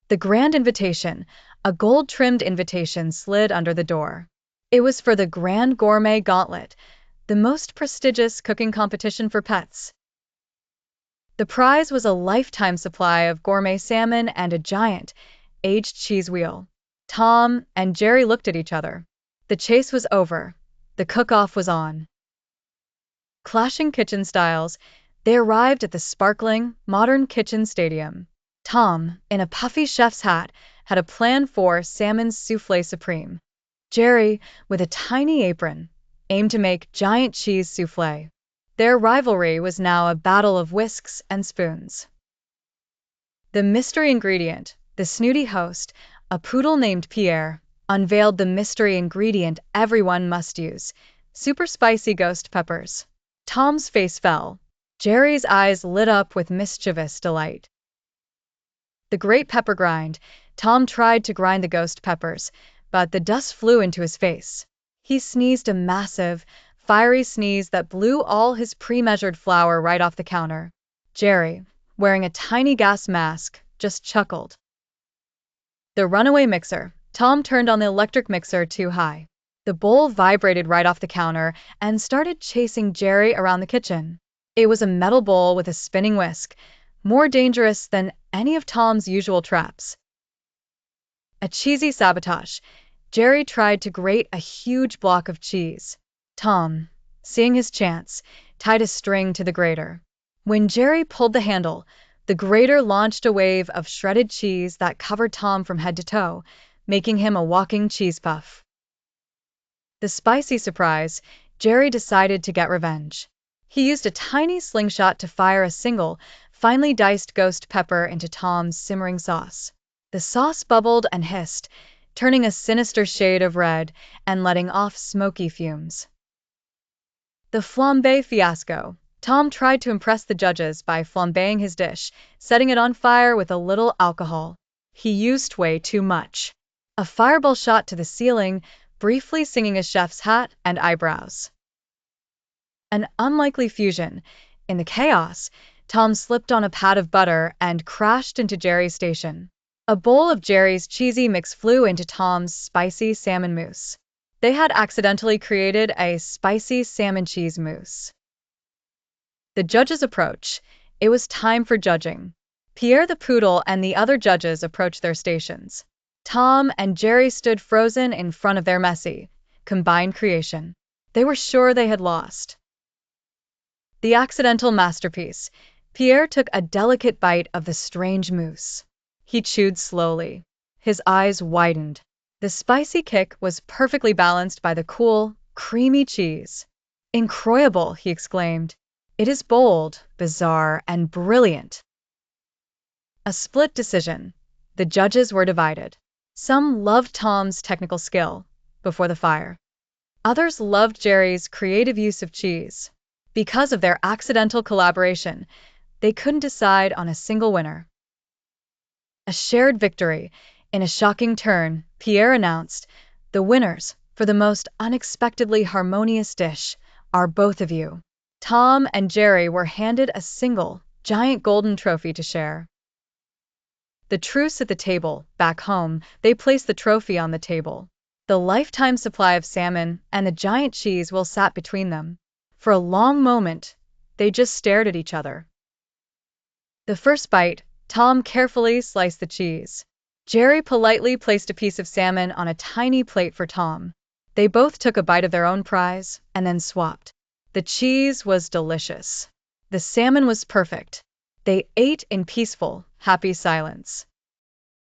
The grand invitation, a gold-trimmed invitation, slid under the door. It was for the Grand Gourmet Gauntlet, the most prestigious cooking competition for pets. The prize was a lifetime supply of gourmet salmon and a giant, aged cheese wheel. Tom and Jerry looked at each other. The chase was over. The cook-off was on. Clashing kitchen styles, they arrived at the sparkling, modern kitchen stadium. Tom, in a puffy chef's hat, had a plan for salmon soufflé supreme. Jerry, with a tiny apron, aimed to make giant cheese soufflé. Their rivalry was now a battle of whisks and spoons. The mystery ingredient, the snooty host, a poodle named Pierre, unveiled the mystery ingredient everyone must use: super spicy ghost peppers. Tom's face fell. Jerry's eyes lit up with mischievous delight. The great pepper grind. Tom tried to grind the ghost peppers, but the dust flew into his face. He sneezed a massive, fiery sneeze that blew all his pre-measured flour right off the counter. Jerry, wearing a tiny gas mask, just chuckled. The runaway mixer. Tom turned on the electric mixer too high. The bowl vibrated right off the counter and started chasing Jerry around the kitchen. It was a metal bowl with a spinning whisk, more dangerous than any of Tom's usual traps. A cheesy sabotage. Jerry tried to grate a huge block of cheese. Tom, seeing his chance, tied a string to the grater. When Jerry pulled the handle, the grater launched a wave of shredded cheese that covered Tom from head to toe, making him a walking cheese puff. The spicy surprise, Jerry decided to get revenge. He used a tiny slingshot to fire a single, finely diced ghost pepper into Tom's simmering sauce. The sauce bubbled and hissed, turning a sinister shade of red and letting off smoky fumes. The flambé fiasco. Tom tried to impress the judges by flambeing his dish, setting it on fire with a little alcohol. He used way too much. A fireball shot to the ceiling, briefly singing a chef's hat and eyebrows. An unlikely fusion. In the chaos, Tom slipped on a pat of butter and crashed into Jerry's station. A bowl of Jerry's cheesy mix flew into Tom's spicy salmon mousse. They had accidentally created a spicy salmon cheese mousse. The judges approach. It was time for judging. Pierre the poodle and the other judges approached their stations. Tom and Jerry stood frozen in front of their messy, combined creation. They were sure they had lost. The accidental masterpiece. Pierre took a delicate bite of the strange mousse. He chewed slowly. His eyes widened. The spicy kick was perfectly balanced by the cool, creamy cheese. "Incroyable," he exclaimed. "It is bold, bizarre, and brilliant." A split decision. The judges were divided. Some loved Tom's technical skill before the fire. Others loved Jerry's creative use of cheese. Because of their accidental collaboration, they couldn't decide on a single winner. A shared victory. In a shocking turn, Pierre announced, "The winners, for the most unexpectedly harmonious dish, are both of you." Tom and Jerry were handed a single, giant golden trophy to share. The truce at the table. Back home, they placed the trophy on the table. The lifetime supply of salmon and the giant cheese will sat between them. For a long moment, they just stared at each other. The first bite, Tom carefully sliced the cheese. Jerry politely placed a piece of salmon on a tiny plate for Tom. They both took a bite of their own prize and then swapped. The cheese was delicious. The salmon was perfect. They ate in peaceful, happy silence.